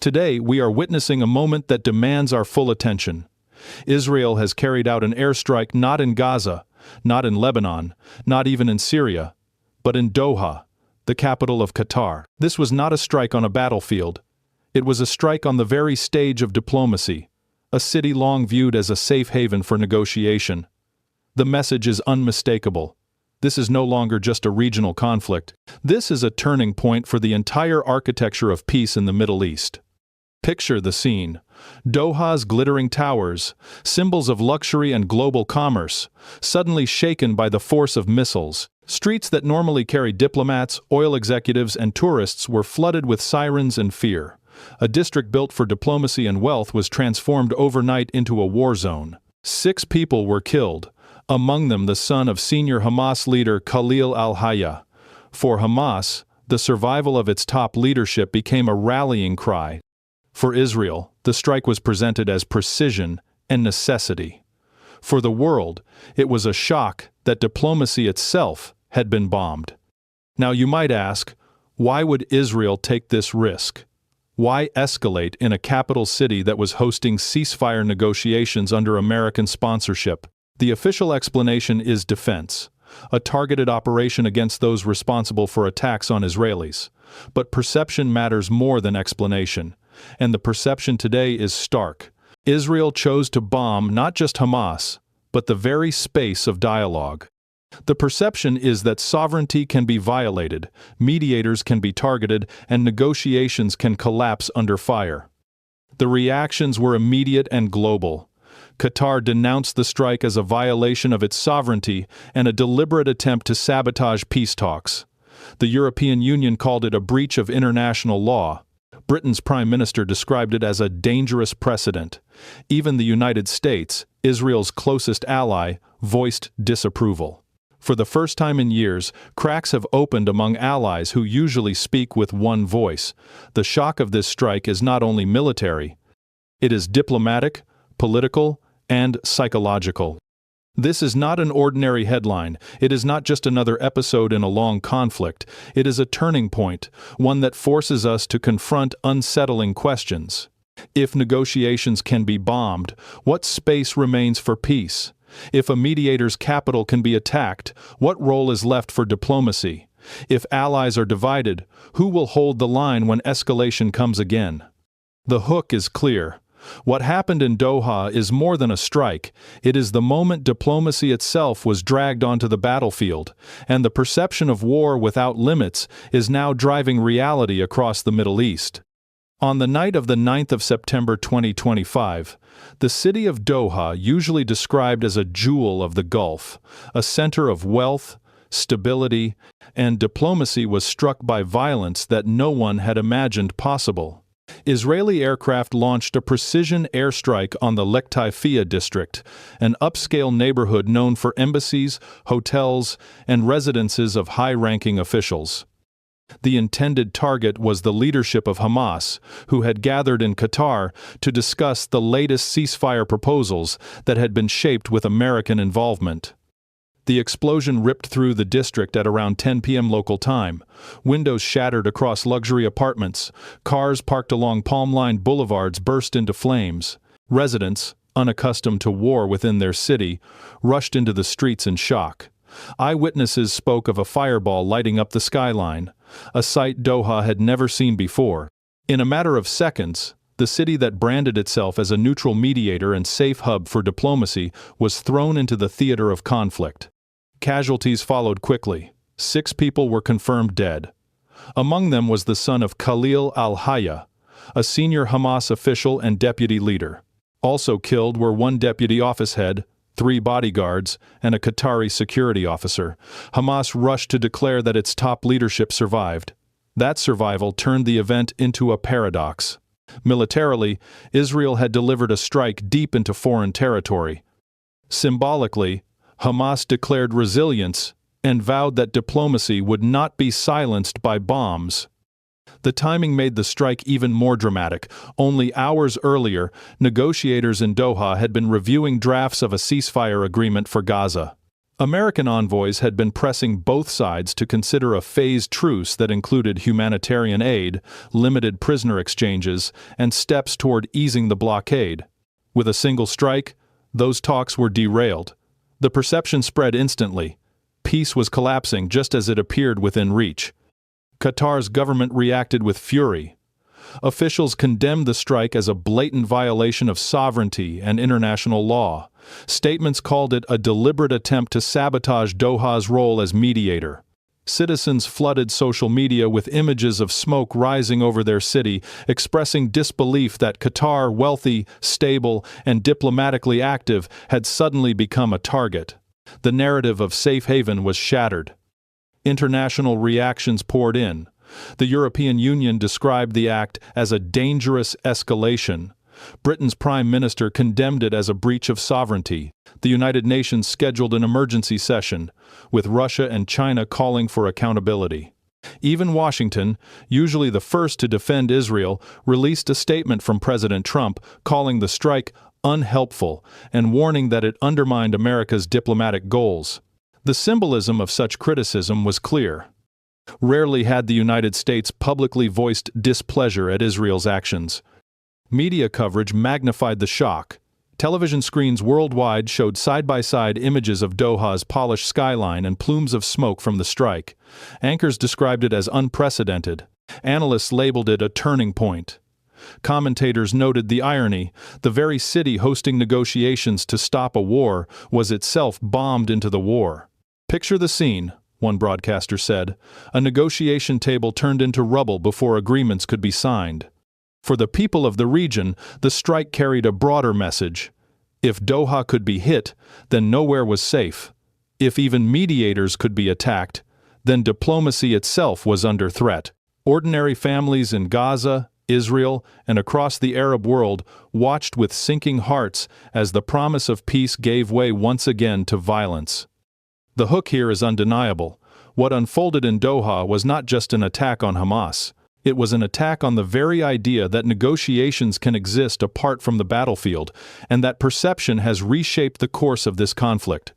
Today, we are witnessing a moment that demands our full attention. Israel has carried out an airstrike not in Gaza, not in Lebanon, not even in Syria, but in Doha, the capital of Qatar. This was not a strike on a battlefield. It was a strike on the very stage of diplomacy, a city long viewed as a safe haven for negotiation. The message is unmistakable. This is no longer just a regional conflict. This is a turning point for the entire architecture of peace in the Middle East. Picture the scene. Doha's glittering towers, symbols of luxury and global commerce, suddenly shaken by the force of missiles. Streets that normally carry diplomats, oil executives, and tourists were flooded with sirens and fear. A district built for diplomacy and wealth was transformed overnight into a war zone. 6 people were killed, among them the son of senior Hamas leader Khalil al-Hayya. For Hamas, the survival of its top leadership became a rallying cry. For Israel, the strike was presented as precision and necessity. For the world, it was a shock that diplomacy itself had been bombed. Now you might ask, why would Israel take this risk? Why escalate in a capital city that was hosting ceasefire negotiations under American sponsorship? The official explanation is defense, a targeted operation against those responsible for attacks on Israelis. But perception matters more than explanation. And the perception today is stark. Israel chose to bomb not just Hamas, but the very space of dialogue. The perception is that sovereignty can be violated, mediators can be targeted, and negotiations can collapse under fire. The reactions were immediate and global. Qatar denounced the strike as a violation of its sovereignty and a deliberate attempt to sabotage peace talks. The European Union called it a breach of international law. Britain's Prime Minister described it as a dangerous precedent. Even the United States, Israel's closest ally, voiced disapproval. For the first time in years, cracks have opened among allies who usually speak with one voice. The shock of this strike is not only military, it is diplomatic, political, and psychological. This is not an ordinary headline. It is not just another episode in a long conflict. It is a turning point, one that forces us to confront unsettling questions. If negotiations can be bombed, what space remains for peace? If a mediator's capital can be attacked, what role is left for diplomacy? If allies are divided, who will hold the line when escalation comes again? The hook is clear. What happened in Doha is more than a strike. It is the moment diplomacy itself was dragged onto the battlefield, and the perception of war without limits is now driving reality across the Middle East. On the night of the 9th of September 2025, the city of Doha, usually described as a jewel of the Gulf, a center of wealth, stability, and diplomacy, was struck by violence that no one had imagined possible. Israeli aircraft launched a precision airstrike on the Qatar district, an upscale neighborhood known for embassies, hotels, and residences of high-ranking officials. The intended target was the leadership of Hamas, who had gathered in Qatar to discuss the latest ceasefire proposals that had been shaped with American involvement. The explosion ripped through the district at around 10 p.m. local time. Windows shattered across luxury apartments. Cars parked along palm-lined boulevards burst into flames. Residents, unaccustomed to war within their city, rushed into the streets in shock. Eyewitnesses spoke of a fireball lighting up the skyline, a sight Doha had never seen before. In a matter of seconds, the city that branded itself as a neutral mediator and safe hub for diplomacy was thrown into the theater of conflict. Casualties followed quickly. 6 people were confirmed dead. Among them was the son of Khalil al-Hayya, a senior Hamas official and deputy leader. Also killed were 1 deputy office head, 3 bodyguards, and a Qatari security officer. Hamas rushed to declare that its top leadership survived. That survival turned the event into a paradox. Militarily, Israel had delivered a strike deep into foreign territory. Symbolically, Hamas declared resilience and vowed that diplomacy would not be silenced by bombs. The timing made the strike even more dramatic. Only hours earlier, negotiators in Doha had been reviewing drafts of a ceasefire agreement for Gaza. American envoys had been pressing both sides to consider a phased truce that included humanitarian aid, limited prisoner exchanges, and steps toward easing the blockade. With a single strike, those talks were derailed. The perception spread instantly. Peace was collapsing just as it appeared within reach. Qatar's government reacted with fury. Officials condemned the strike as a blatant violation of sovereignty and international law. Statements called it a deliberate attempt to sabotage Doha's role as mediator. Citizens flooded social media with images of smoke rising over their city, expressing disbelief that Qatar, wealthy, stable, and diplomatically active, had suddenly become a target. The narrative of safe haven was shattered. International reactions poured in. The European Union described the act as a dangerous escalation. Britain's Prime Minister condemned it as a breach of sovereignty. The United Nations scheduled an emergency session, with Russia and China calling for accountability. Even Washington, usually the first to defend Israel, released a statement from President Trump calling the strike unhelpful and warning that it undermined America's diplomatic goals. The symbolism of such criticism was clear. Rarely had the United States publicly voiced displeasure at Israel's actions. Media coverage magnified the shock. Television screens worldwide showed side-by-side images of Doha's polished skyline and plumes of smoke from the strike. Anchors described it as unprecedented. Analysts labeled it a turning point. Commentators noted the irony. The very city hosting negotiations to stop a war was itself bombed into the war. "Picture the scene," one broadcaster said. "A negotiation table turned into rubble before agreements could be signed." For the people of the region, the strike carried a broader message. If Doha could be hit, then nowhere was safe. If even mediators could be attacked, then diplomacy itself was under threat. Ordinary families in Gaza, Israel, and across the Arab world watched with sinking hearts as the promise of peace gave way once again to violence. The hook here is undeniable. What unfolded in Doha was not just an attack on Hamas. It was an attack on the very idea that negotiations can exist apart from the battlefield, and that perception has reshaped the course of this conflict.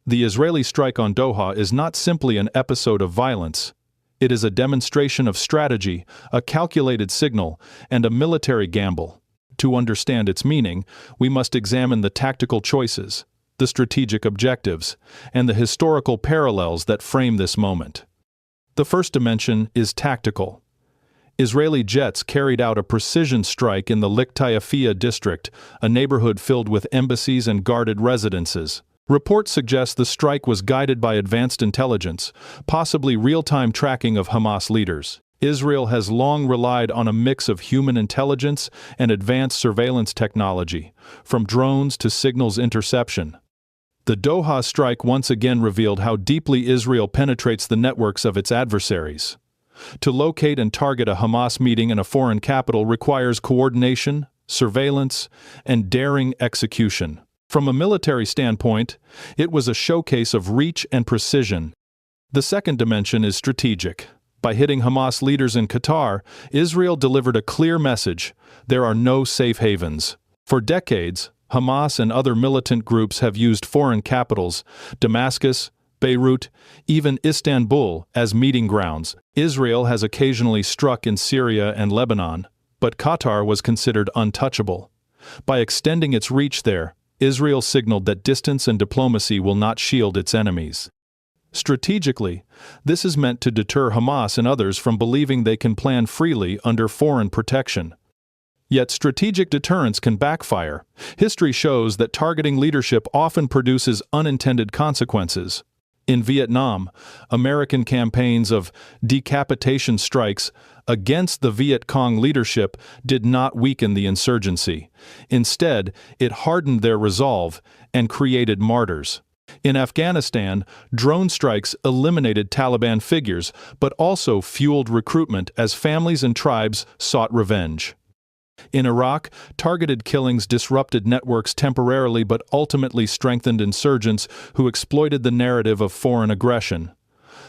The Israeli strike on Doha is not simply an episode of violence. It is a demonstration of strategy, a calculated signal, and a military gamble. To understand its meaning, we must examine the tactical choices, the strategic objectives, and the historical parallels that frame this moment. The first dimension is tactical. Israeli jets carried out a precision strike in the Liqtayefiyah district, a neighborhood filled with embassies and guarded residences. Reports suggest the strike was guided by advanced intelligence, possibly real-time tracking of Hamas leaders. Israel has long relied on a mix of human intelligence and advanced surveillance technology, from drones to signals interception. The Doha strike once again revealed how deeply Israel penetrates the networks of its adversaries. To locate and target a Hamas meeting in a foreign capital requires coordination, surveillance, and daring execution. From a military standpoint, it was a showcase of reach and precision. The second dimension is strategic. By hitting Hamas leaders in Qatar, Israel delivered a clear message: there are no safe havens. For decades, Hamas and other militant groups have used foreign capitals, Damascus, Beirut, even Istanbul, as meeting grounds. Israel has occasionally struck in Syria and Lebanon, but Qatar was considered untouchable. By extending its reach there, Israel signaled that distance and diplomacy will not shield its enemies. Strategically, this is meant to deter Hamas and others from believing they can plan freely under foreign protection. Yet strategic deterrence can backfire. History shows that targeting leadership often produces unintended consequences. In Vietnam, American campaigns of decapitation strikes against the Viet Cong leadership did not weaken the insurgency. Instead, it hardened their resolve and created martyrs. In Afghanistan, drone strikes eliminated Taliban figures, but also fueled recruitment as families and tribes sought revenge. In Iraq, targeted killings disrupted networks temporarily but ultimately strengthened insurgents who exploited the narrative of foreign aggression.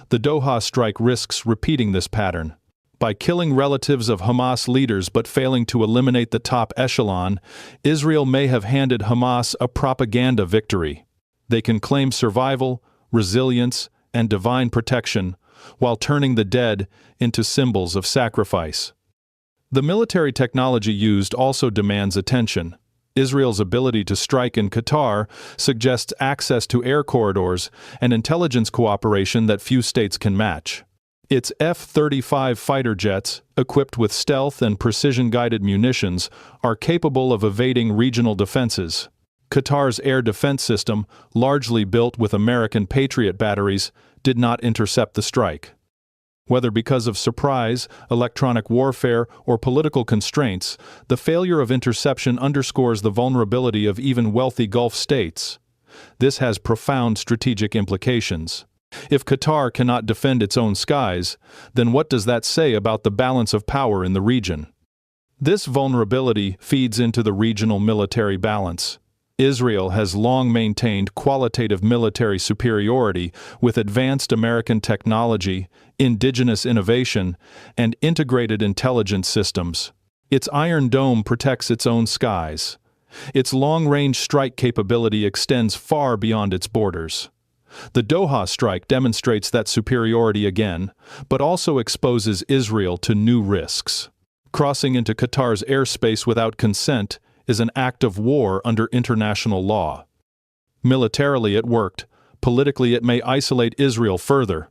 The Doha strike risks repeating this pattern. By killing relatives of Hamas leaders but failing to eliminate the top echelon, Israel may have handed Hamas a propaganda victory. They can claim survival, resilience, and divine protection, while turning the dead into symbols of sacrifice. The military technology used also demands attention. Israel's ability to strike in Qatar suggests access to air corridors and intelligence cooperation that few states can match. Its F-35 fighter jets, equipped with stealth and precision-guided munitions, are capable of evading regional defenses. Qatar's air defense system, largely built with American Patriot batteries, did not intercept the strike. Whether because of surprise, electronic warfare, or political constraints, the failure of interception underscores the vulnerability of even wealthy Gulf states. This has profound strategic implications. If Qatar cannot defend its own skies, then what does that say about the balance of power in the region? This vulnerability feeds into the regional military balance. Israel has long maintained qualitative military superiority with advanced American technology, indigenous innovation, and integrated intelligence systems. Its Iron Dome protects its own skies. Its long-range strike capability extends far beyond its borders. The Doha strike demonstrates that superiority again, but also exposes Israel to new risks. Crossing into Qatar's airspace without consent is an act of war under international law. Militarily it worked, politically it may isolate Israel further.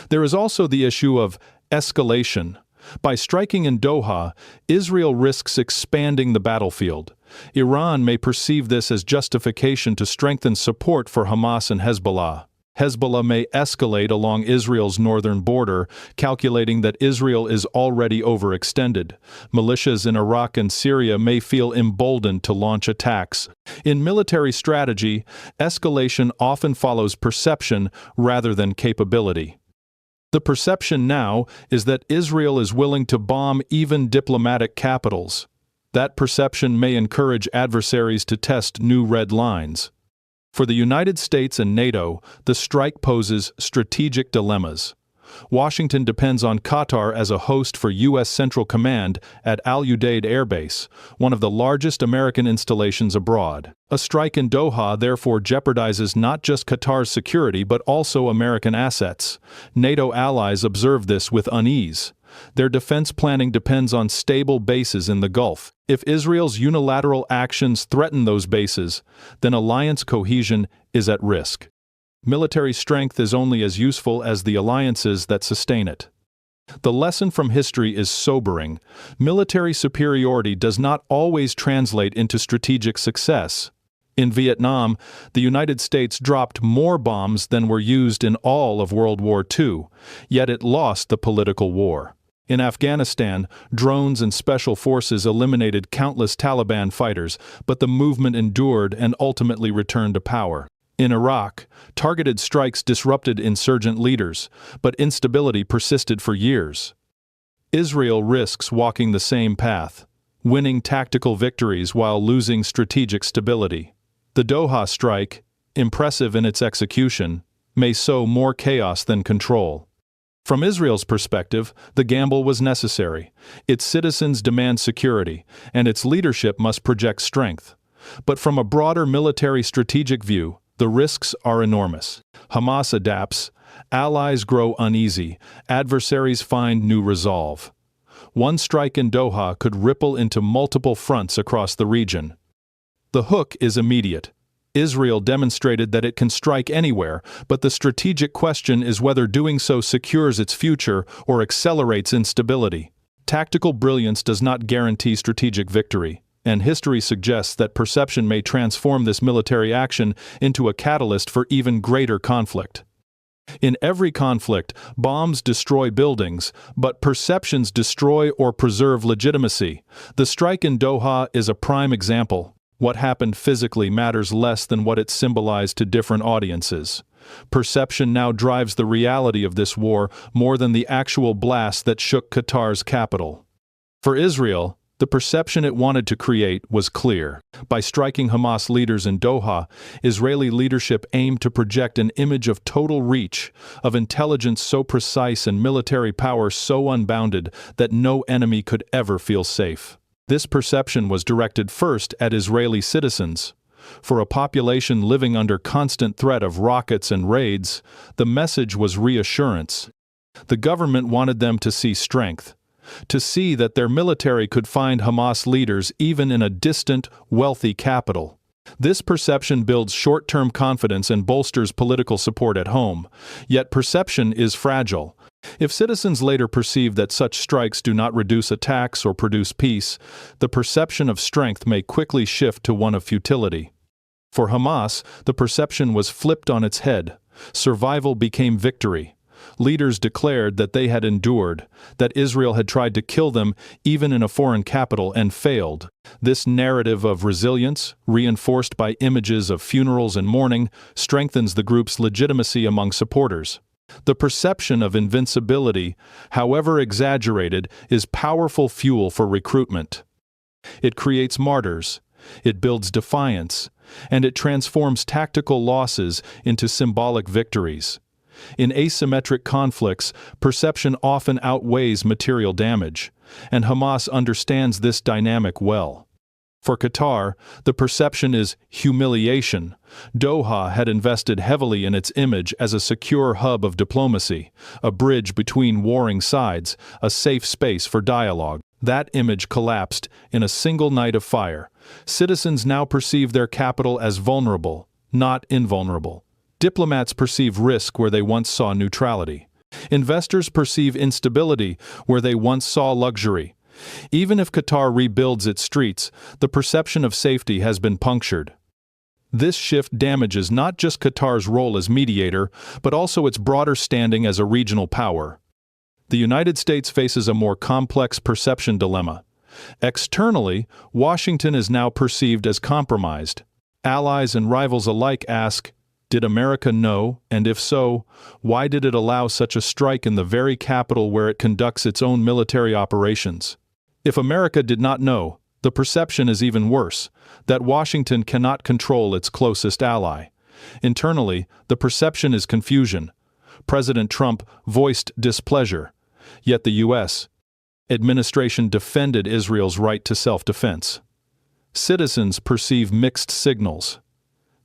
There is also the issue of escalation. By striking in Doha, Israel risks expanding the battlefield. Iran may perceive this as justification to strengthen support for Hamas and Hezbollah. Hezbollah may escalate along Israel's northern border, calculating that Israel is already overextended. Militias in Iraq and Syria may feel emboldened to launch attacks. In military strategy, escalation often follows perception rather than capability. The perception now is that Israel is willing to bomb even diplomatic capitals. That perception may encourage adversaries to test new red lines. For the United States and NATO, the strike poses strategic dilemmas. Washington depends on Qatar as a host for U.S. Central Command at Al Udeid Air Base, one of the largest American installations abroad. A strike in Doha therefore jeopardizes not just Qatar's security but also American assets. NATO allies observe this with unease. Their defense planning depends on stable bases in the Gulf. If Israel's unilateral actions threaten those bases, then alliance cohesion is at risk. Military strength is only as useful as the alliances that sustain it. The lesson from history is sobering. Military superiority does not always translate into strategic success. In Vietnam, the United States dropped more bombs than were used in all of World War II, yet it lost the political war. In Afghanistan, drones and special forces eliminated countless Taliban fighters, but the movement endured and ultimately returned to power. In Iraq, targeted strikes disrupted insurgent leaders, but instability persisted for years. Israel risks walking the same path, winning tactical victories while losing strategic stability. The Doha strike, impressive in its execution, may sow more chaos than control. From Israel's perspective, the gamble was necessary. Its citizens demand security, and its leadership must project strength. But from a broader military strategic view, the risks are enormous. Hamas adapts, allies grow uneasy, adversaries find new resolve. One strike in Doha could ripple into multiple fronts across the region. The hook is immediate. Israel demonstrated that it can strike anywhere, but the strategic question is whether doing so secures its future or accelerates instability. Tactical brilliance does not guarantee strategic victory, and history suggests that perception may transform this military action into a catalyst for even greater conflict. In every conflict, bombs destroy buildings, but perceptions destroy or preserve legitimacy. The strike in Doha is a prime example. What happened physically matters less than what it symbolized to different audiences. Perception now drives the reality of this war more than the actual blast that shook Qatar's capital. For Israel, the perception it wanted to create was clear. By striking Hamas leaders in Doha, Israeli leadership aimed to project an image of total reach, of intelligence so precise and military power so unbounded that no enemy could ever feel safe. This perception was directed first at Israeli citizens. For a population living under constant threat of rockets and raids, the message was reassurance. The government wanted them to see strength, to see that their military could find Hamas leaders even in a distant, wealthy capital. This perception builds short-term confidence and bolsters political support at home. Yet perception is fragile. If citizens later perceive that such strikes do not reduce attacks or produce peace, the perception of strength may quickly shift to one of futility. For Hamas, the perception was flipped on its head. Survival became victory. Leaders declared that they had endured, that Israel had tried to kill them even in a foreign capital and failed. This narrative of resilience, reinforced by images of funerals and mourning, strengthens the group's legitimacy among supporters. The perception of invincibility, however exaggerated, is powerful fuel for recruitment. It creates martyrs, it builds defiance, and it transforms tactical losses into symbolic victories. In asymmetric conflicts, perception often outweighs material damage, and Hamas understands this dynamic well. For Qatar, the perception is humiliation. Doha had invested heavily in its image as a secure hub of diplomacy, a bridge between warring sides, a safe space for dialogue. That image collapsed in a single night of fire. Citizens now perceive their capital as vulnerable, not invulnerable. Diplomats perceive risk where they once saw neutrality. Investors perceive instability where they once saw luxury. Even if Qatar rebuilds its streets, the perception of safety has been punctured. This shift damages not just Qatar's role as mediator, but also its broader standing as a regional power. The United States faces a more complex perception dilemma. Externally, Washington is now perceived as compromised. Allies and rivals alike ask, did America know, and if so, why did it allow such a strike in the very capital where it conducts its own military operations? If America did not know, the perception is even worse, that Washington cannot control its closest ally. Internally, the perception is confusion. President Trump voiced displeasure, yet the U.S. administration defended Israel's right to self-defense. Citizens perceive mixed signals.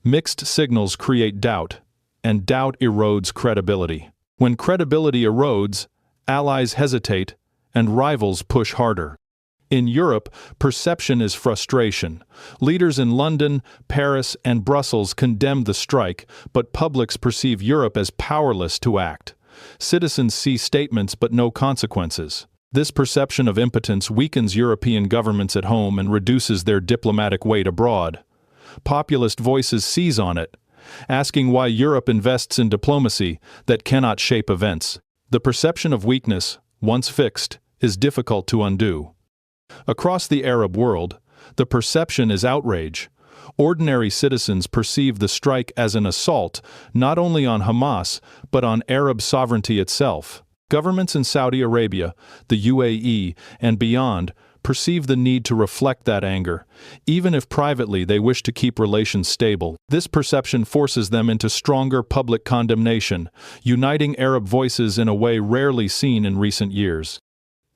Mixed signals create doubt, and doubt erodes credibility. When credibility erodes, allies hesitate, and rivals push harder. In Europe, perception is frustration. Leaders in London, Paris, and Brussels condemn the strike, but publics perceive Europe as powerless to act. Citizens see statements but no consequences. This perception of impotence weakens European governments at home and reduces their diplomatic weight abroad. Populist voices seize on it, asking why Europe invests in diplomacy that cannot shape events. The perception of weakness, once fixed, is difficult to undo. Across the Arab world, the perception is outrage. Ordinary citizens perceive the strike as an assault not only on Hamas, but on Arab sovereignty itself. Governments in Saudi Arabia, the UAE, and beyond perceive the need to reflect that anger, even if privately they wish to keep relations stable. This perception forces them into stronger public condemnation, uniting Arab voices in a way rarely seen in recent years.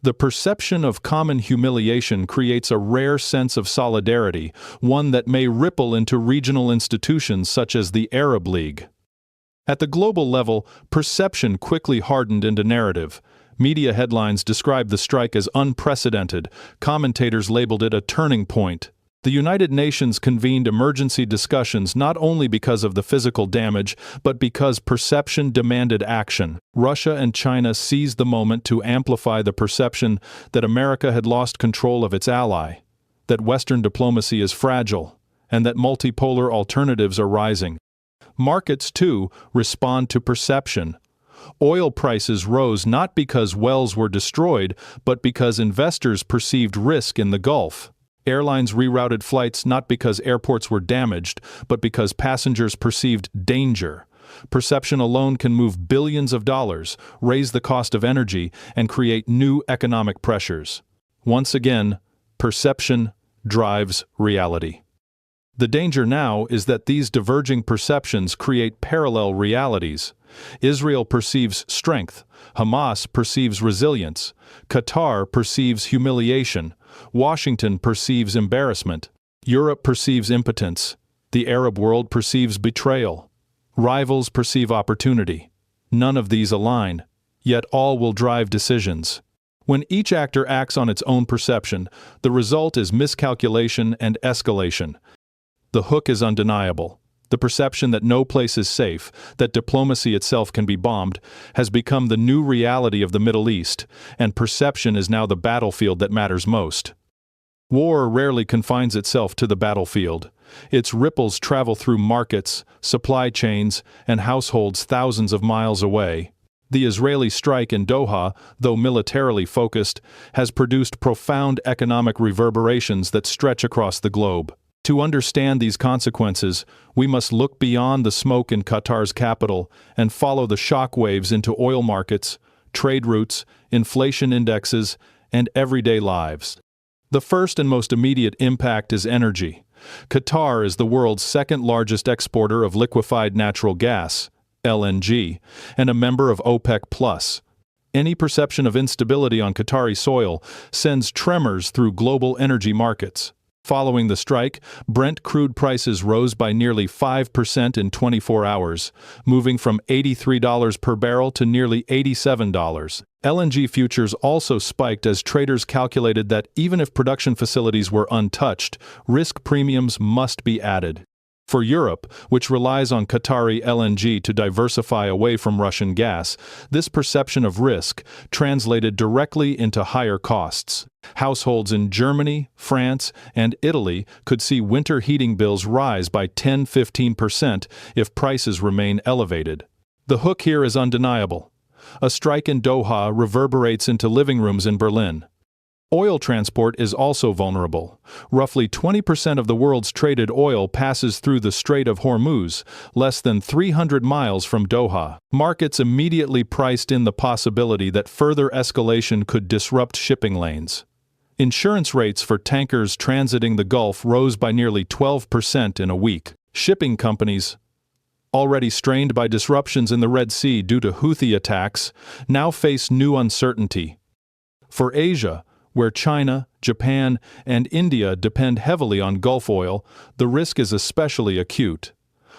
The perception of common humiliation creates a rare sense of solidarity, one that may ripple into regional institutions such as the Arab League. At the global level, perception quickly hardened into narrative. Media headlines described the strike as unprecedented. Commentators labeled it a turning point. The United Nations convened emergency discussions not only because of the physical damage, but because perception demanded action. Russia and China seized the moment to amplify the perception that America had lost control of its ally, that Western diplomacy is fragile, and that multipolar alternatives are rising. Markets, too, respond to perception. Oil prices rose not because wells were destroyed, but because investors perceived risk in the Gulf. Airlines rerouted flights not because airports were damaged, but because passengers perceived danger. Perception alone can move billions of dollars, raise the cost of energy, and create new economic pressures. Once again, perception drives reality. The danger now is that these diverging perceptions create parallel realities. Israel perceives strength, Hamas perceives resilience, Qatar perceives humiliation, Washington perceives embarrassment, Europe perceives impotence, The Arab world perceives betrayal. Rivals perceive opportunity. None of these align, yet all will drive decisions. When each actor acts on its own perception, the result is miscalculation and escalation. The hook is undeniable. The perception that no place is safe, that diplomacy itself can be bombed, has become the new reality of the Middle East, and perception is now the battlefield that matters most. War rarely confines itself to the battlefield. Its ripples travel through markets, supply chains, and households thousands of miles away. The Israeli strike in Doha, though militarily focused, has produced profound economic reverberations that stretch across the globe. To understand these consequences, we must look beyond the smoke in Qatar's capital and follow the shockwaves into oil markets, trade routes, inflation indexes, and everyday lives. The first and most immediate impact is energy. Qatar is the world's second-largest exporter of liquefied natural gas, LNG, and a member of OPEC+. Any perception of instability on Qatari soil sends tremors through global energy markets. Following the strike, Brent crude prices rose by nearly 5% in 24 hours, moving from $83 per barrel to nearly $87. LNG futures also spiked as traders calculated that even if production facilities were untouched, risk premiums must be added. For Europe, which relies on Qatari LNG to diversify away from Russian gas, this perception of risk translated directly into higher costs. Households in Germany, France, and Italy could see winter heating bills rise by 10–15% if prices remain elevated. The hook here is undeniable. A strike in Doha reverberates into living rooms in Berlin. Oil transport is also vulnerable. Roughly 20% of the world's traded oil passes through the Strait of Hormuz, less than 300 miles from Doha. Markets immediately priced in the possibility that further escalation could disrupt shipping lanes. Insurance rates for tankers transiting the Gulf rose by nearly 12% in a week. Shipping companies, already strained by disruptions in the Red Sea due to Houthi attacks, now face new uncertainty. For Asia, where China, Japan, and India depend heavily on Gulf oil, the risk is especially acute.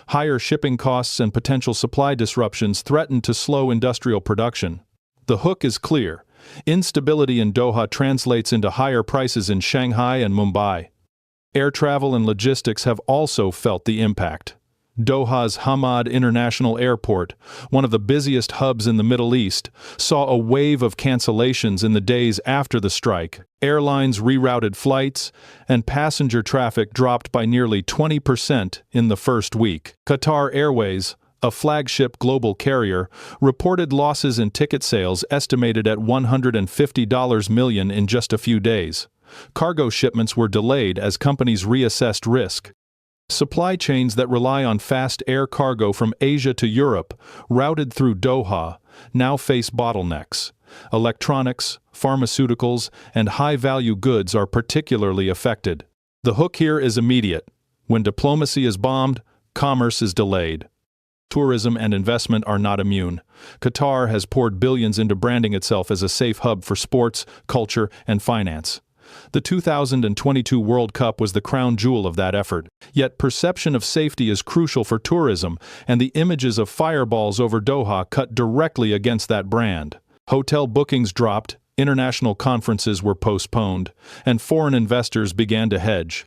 Higher shipping costs and potential supply disruptions threaten to slow industrial production. The hook is clear. Instability in Doha translates into higher prices in Shanghai and Mumbai. Air travel and logistics have also felt the impact. Doha's Hamad International Airport, one of the busiest hubs in the Middle East, saw a wave of cancellations in the days after the strike. Airlines rerouted flights, and passenger traffic dropped by nearly 20% in the first week. Qatar Airways, a flagship global carrier, reported losses in ticket sales estimated at $150 million in just a few days. Cargo shipments were delayed as companies reassessed risk. Supply chains that rely on fast air cargo from Asia to Europe, routed through Doha, now face bottlenecks. Electronics, pharmaceuticals, and high-value goods are particularly affected. The hook here is immediate. When diplomacy is bombed, commerce is delayed. Tourism and investment are not immune. Qatar has poured billions into branding itself as a safe hub for sports, culture, and finance. The 2022 World Cup was the crown jewel of that effort. Yet perception of safety is crucial for tourism, and the images of fireballs over Doha cut directly against that brand. Hotel bookings dropped, international conferences were postponed, and foreign investors began to hedge.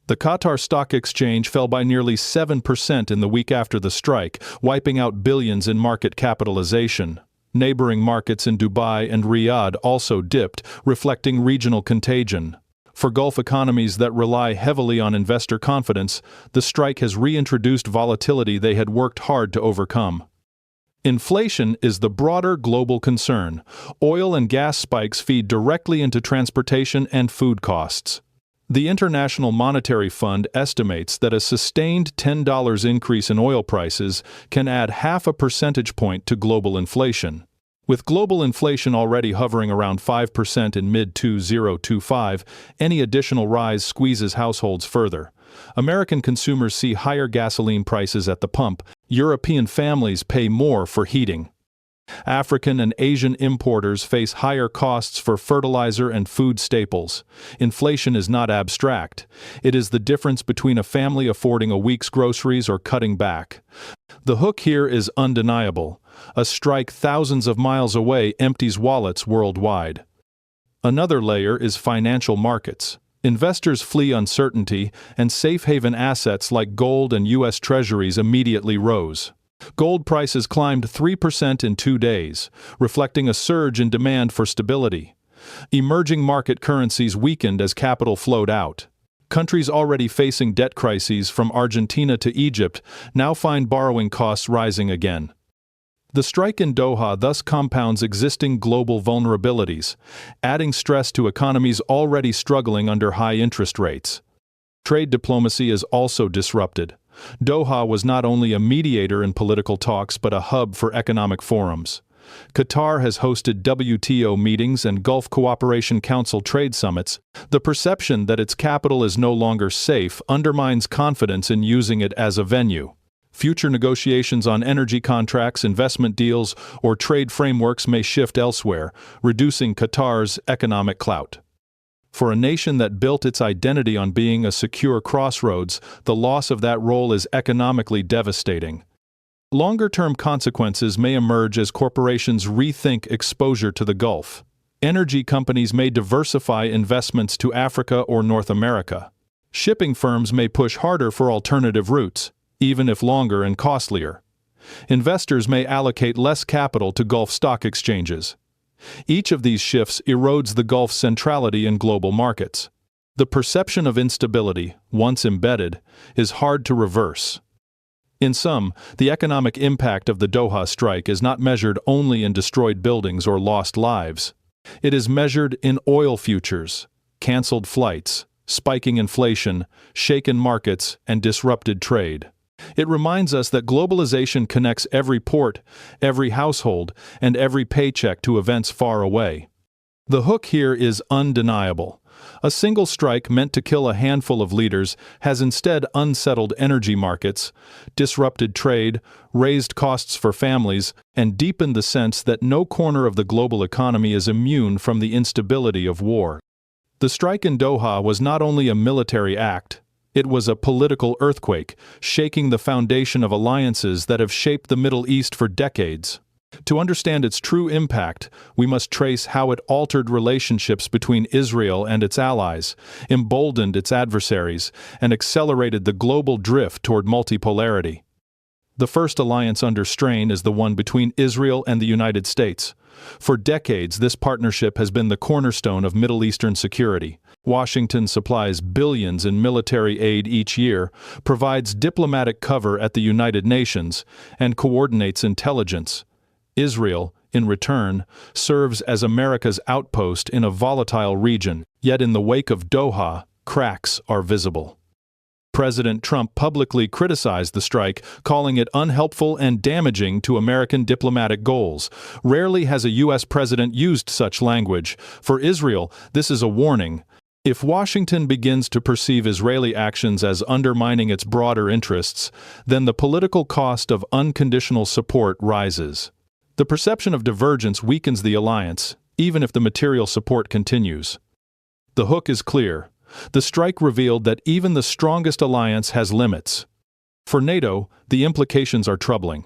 The Qatar Stock Exchange fell by nearly 7% in the week after the strike, wiping out billions in market capitalization. Neighboring markets in Dubai and Riyadh also dipped, reflecting regional contagion. For Gulf economies that rely heavily on investor confidence, the strike has reintroduced volatility they had worked hard to overcome. Inflation is the broader global concern. Oil and gas spikes feed directly into transportation and food costs. The International Monetary Fund estimates that a sustained $10 increase in oil prices can add 0.5 percentage point to global inflation. With global inflation already hovering around 5% in mid-2025, any additional rise squeezes households further. American consumers see higher gasoline prices at the pump. European families pay more for heating. African and Asian importers face higher costs for fertilizer and food staples. Inflation is not abstract. It is the difference between a family affording a week's groceries or cutting back. The hook here is undeniable. A strike thousands of miles away empties wallets worldwide. Another layer is financial markets. Investors flee uncertainty, and safe haven assets like gold and U.S. Treasuries immediately rose. Gold prices climbed 3% in 2 days, reflecting a surge in demand for stability. Emerging market currencies weakened as capital flowed out. Countries already facing debt crises from Argentina to Egypt now find borrowing costs rising again. The strike in Doha thus compounds existing global vulnerabilities, adding stress to economies already struggling under high interest rates. Trade diplomacy is also disrupted. Doha was not only a mediator in political talks but a hub for economic forums. Qatar has hosted WTO meetings and Gulf Cooperation Council trade summits. The perception that its capital is no longer safe undermines confidence in using it as a venue. Future negotiations on energy contracts, investment deals, or trade frameworks may shift elsewhere, reducing Qatar's economic clout. For a nation that built its identity on being a secure crossroads, the loss of that role is economically devastating. Longer-term consequences may emerge as corporations rethink exposure to the Gulf. Energy companies may diversify investments to Africa or North America. Shipping firms may push harder for alternative routes, even if longer and costlier. Investors may allocate less capital to Gulf stock exchanges. Each of these shifts erodes the Gulf's centrality in global markets. The perception of instability, once embedded, is hard to reverse. In sum, the economic impact of the Doha strike is not measured only in destroyed buildings or lost lives. It is measured in oil futures, canceled flights, spiking inflation, shaken markets, and disrupted trade. It reminds us that globalization connects every port, every household, and every paycheck to events far away. The hook here is undeniable. A single strike meant to kill a handful of leaders has instead unsettled energy markets, disrupted trade, raised costs for families, and deepened the sense that no corner of the global economy is immune from the instability of war. The strike in Doha was not only a military act. It was a political earthquake, shaking the foundation of alliances that have shaped the Middle East for decades. To understand its true impact, we must trace how it altered relationships between Israel and its allies, emboldened its adversaries, and accelerated the global drift toward multipolarity. The first alliance under strain is the one between Israel and the United States. For decades, this partnership has been the cornerstone of Middle Eastern security. Washington supplies billions in military aid each year, provides diplomatic cover at the United Nations, and coordinates intelligence. Israel, in return, serves as America's outpost in a volatile region, yet in the wake of Doha, cracks are visible. President Trump publicly criticized the strike, calling it unhelpful and damaging to American diplomatic goals. Rarely has a U.S. president used such language. For Israel, this is a warning. If Washington begins to perceive Israeli actions as undermining its broader interests, then the political cost of unconditional support rises. The perception of divergence weakens the alliance, even if the material support continues. The hook is clear. The strike revealed that even the strongest alliance has limits. For NATO, the implications are troubling.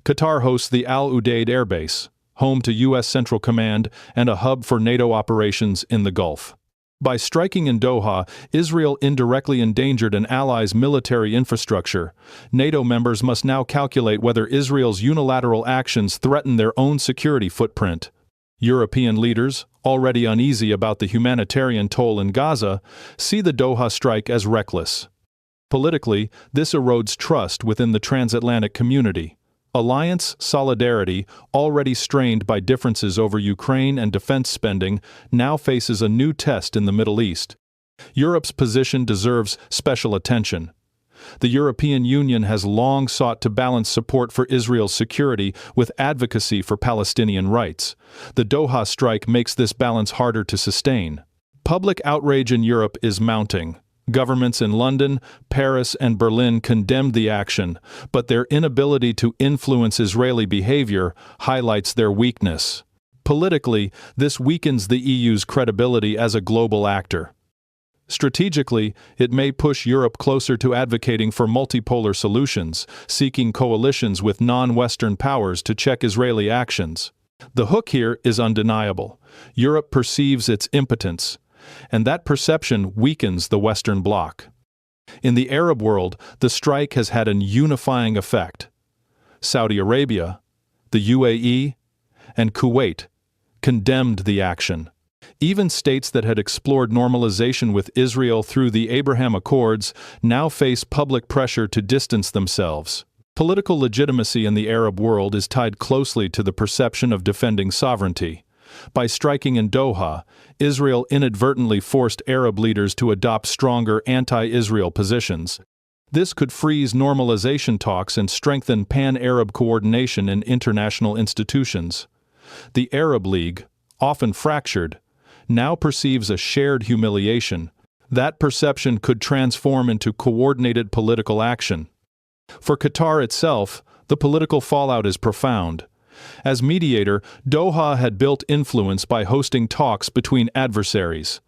Qatar hosts the Al Udeid Air Base, home to U.S. Central Command and a hub for NATO operations in the Gulf. By striking in Doha, Israel indirectly endangered an ally's military infrastructure. NATO members must now calculate whether Israel's unilateral actions threaten their own security footprint. European leaders, already uneasy about the humanitarian toll in Gaza, see the Doha strike as reckless. Politically, this erodes trust within the transatlantic community. Alliance solidarity, already strained by differences over Ukraine and defense spending, now faces a new test in the Middle East. Europe's position deserves special attention. The European Union has long sought to balance support for Israel's security with advocacy for Palestinian rights. The Doha strike makes this balance harder to sustain. Public outrage in Europe is mounting. Governments in London, Paris, and Berlin condemned the action, but their inability to influence Israeli behavior highlights their weakness. Politically, this weakens the EU's credibility as a global actor. Strategically, it may push Europe closer to advocating for multipolar solutions, seeking coalitions with non-Western powers to check Israeli actions. The hook here is undeniable. Europe perceives its impotence, and that perception weakens the Western bloc. In the Arab world, the strike has had an unifying effect. Saudi Arabia, the UAE, and Kuwait condemned the action. Even states that had explored normalization with Israel through the Abraham Accords now face public pressure to distance themselves. Political legitimacy in the Arab world is tied closely to the perception of defending sovereignty. By striking in Doha, Israel inadvertently forced Arab leaders to adopt stronger anti-Israel positions. This could freeze normalization talks and strengthen pan-Arab coordination in international institutions. The Arab League, often fractured, now perceives a shared humiliation. That perception could transform into coordinated political action. For Qatar itself, the political fallout is profound. As mediator, Doha had built influence by hosting talks between adversaries.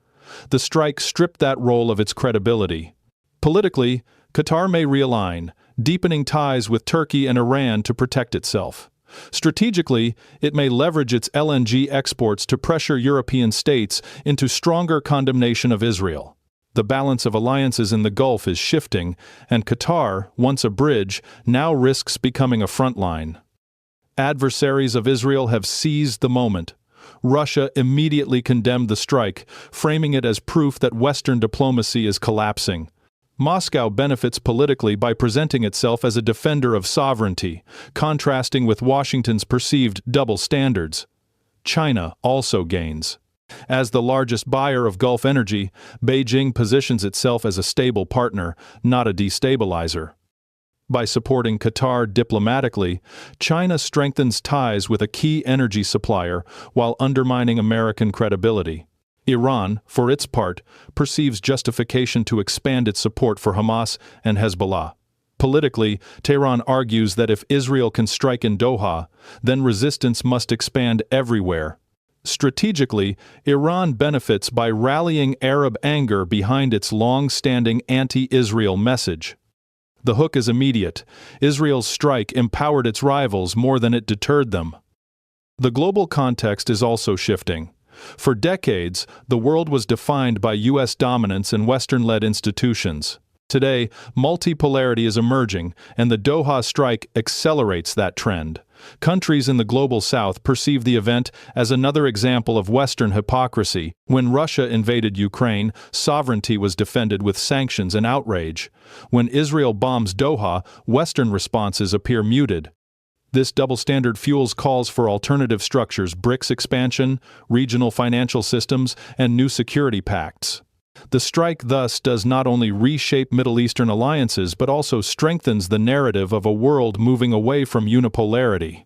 The strike stripped that role of its credibility. Politically, Qatar may realign, deepening ties with Turkey and Iran to protect itself. Strategically, it may leverage its LNG exports to pressure European states into stronger condemnation of Israel. The balance of alliances in the Gulf is shifting, and Qatar, once a bridge, now risks becoming a front line. Adversaries of Israel have seized the moment. Russia immediately condemned the strike, framing it as proof that Western diplomacy is collapsing. Moscow benefits politically by presenting itself as a defender of sovereignty, contrasting with Washington's perceived double standards. China also gains. As the largest buyer of Gulf energy, Beijing positions itself as a stable partner, not a destabilizer. By supporting Qatar diplomatically, China strengthens ties with a key energy supplier while undermining American credibility. Iran, for its part, perceives justification to expand its support for Hamas and Hezbollah. Politically, Tehran argues that if Israel can strike in Doha, then resistance must expand everywhere. Strategically, Iran benefits by rallying Arab anger behind its long-standing anti-Israel message. The hook is immediate. Israel's strike empowered its rivals more than it deterred them. The global context is also shifting. For decades, the world was defined by U.S. dominance and Western-led institutions. Today, multipolarity is emerging, and the Doha strike accelerates that trend. Countries in the global south perceive the event as another example of Western hypocrisy. When Russia invaded Ukraine, sovereignty was defended with sanctions and outrage. When Israel bombs Doha, Western responses appear muted. This double standard fuels calls for alternative structures, BRICS expansion, regional financial systems, and new security pacts. The strike thus does not only reshape Middle Eastern alliances but also strengthens the narrative of a world moving away from unipolarity.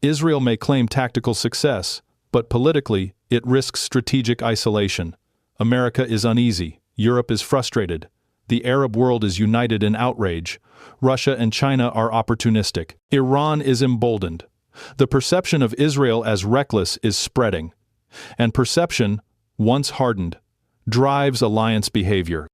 Israel may claim tactical success, but politically it risks strategic isolation. America is uneasy, Europe is frustrated, the Arab world is united in outrage, Russia and China are opportunistic, Iran is emboldened. The perception of Israel as reckless is spreading. And perception, once hardened, drives alliance behavior.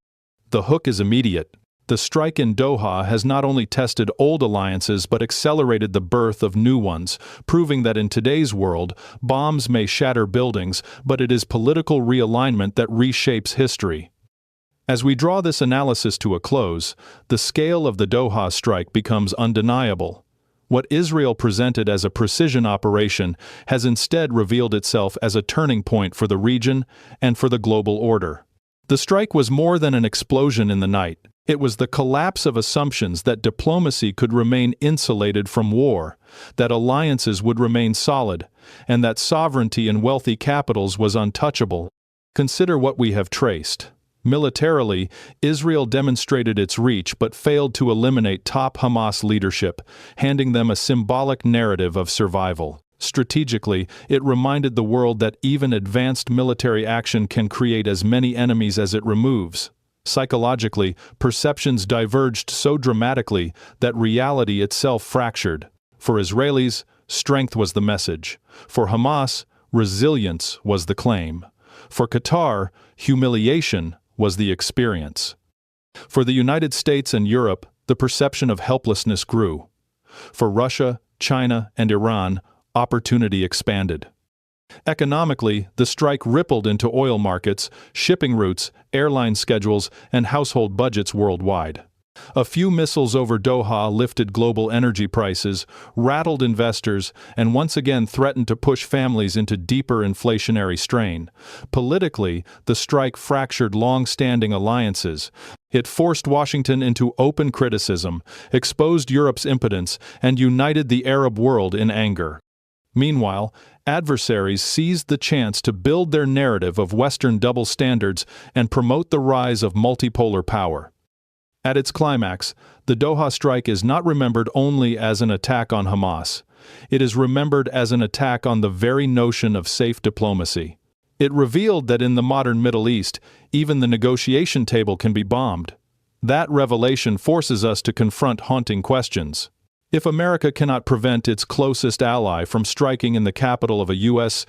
The hook is immediate. The strike in Doha has not only tested old alliances but accelerated the birth of new ones, proving that in today's world, bombs may shatter buildings, but it is political realignment that reshapes history. As we draw this analysis to a close, the scale of the Doha strike becomes undeniable. What Israel presented as a precision operation has instead revealed itself as a turning point for the region and for the global order. The strike was more than an explosion in the night. It was the collapse of assumptions that diplomacy could remain insulated from war, that alliances would remain solid, and that sovereignty in wealthy capitals was untouchable. Consider what we have traced. Militarily, Israel demonstrated its reach but failed to eliminate top Hamas leadership, handing them a symbolic narrative of survival. Strategically, it reminded the world that even advanced military action can create as many enemies as it removes. Psychologically, perceptions diverged so dramatically that reality itself fractured. For Israelis, strength was the message. For Hamas, resilience was the claim. For Qatar, humiliation was the experience. For the United States and Europe, the perception of helplessness grew. For Russia, China, and Iran, opportunity expanded. Economically, the strike rippled into oil markets, shipping routes, airline schedules, and household budgets worldwide. A few missiles over Doha lifted global energy prices, rattled investors, and once again threatened to push families into deeper inflationary strain. Politically, the strike fractured long-standing alliances. It forced Washington into open criticism, exposed Europe's impotence, and united the Arab world in anger. Meanwhile, adversaries seized the chance to build their narrative of Western double standards and promote the rise of multipolar power. At its climax, the Doha strike is not remembered only as an attack on Hamas. It is remembered as an attack on the very notion of safe diplomacy. It revealed that in the modern Middle East, even the negotiation table can be bombed. That revelation forces us to confront haunting questions. If America cannot prevent its closest ally from striking in the capital of a U.S.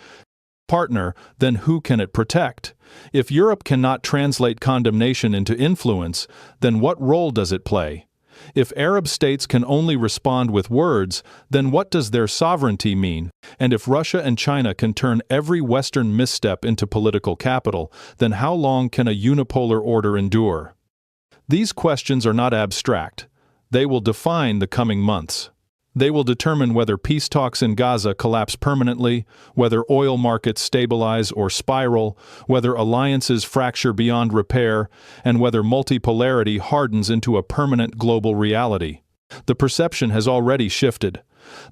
partner, then who can it protect? If Europe cannot translate condemnation into influence, then what role does it play? If Arab states can only respond with words, then what does their sovereignty mean? And if Russia and China can turn every Western misstep into political capital, then how long can a unipolar order endure? These questions are not abstract. They will define the coming months. They will determine whether peace talks in Gaza collapse permanently, whether oil markets stabilize or spiral, whether alliances fracture beyond repair, and whether multipolarity hardens into a permanent global reality. The perception has already shifted.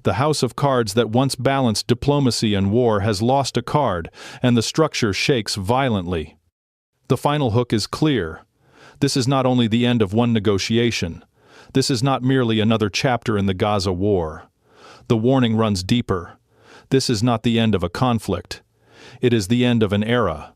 The house of cards that once balanced diplomacy and war has lost a card, and the structure shakes violently. The final hook is clear. This is not only the end of one negotiation. This is not merely another chapter in the Gaza war. The warning runs deeper. This is not the end of a conflict. It is the end of an era.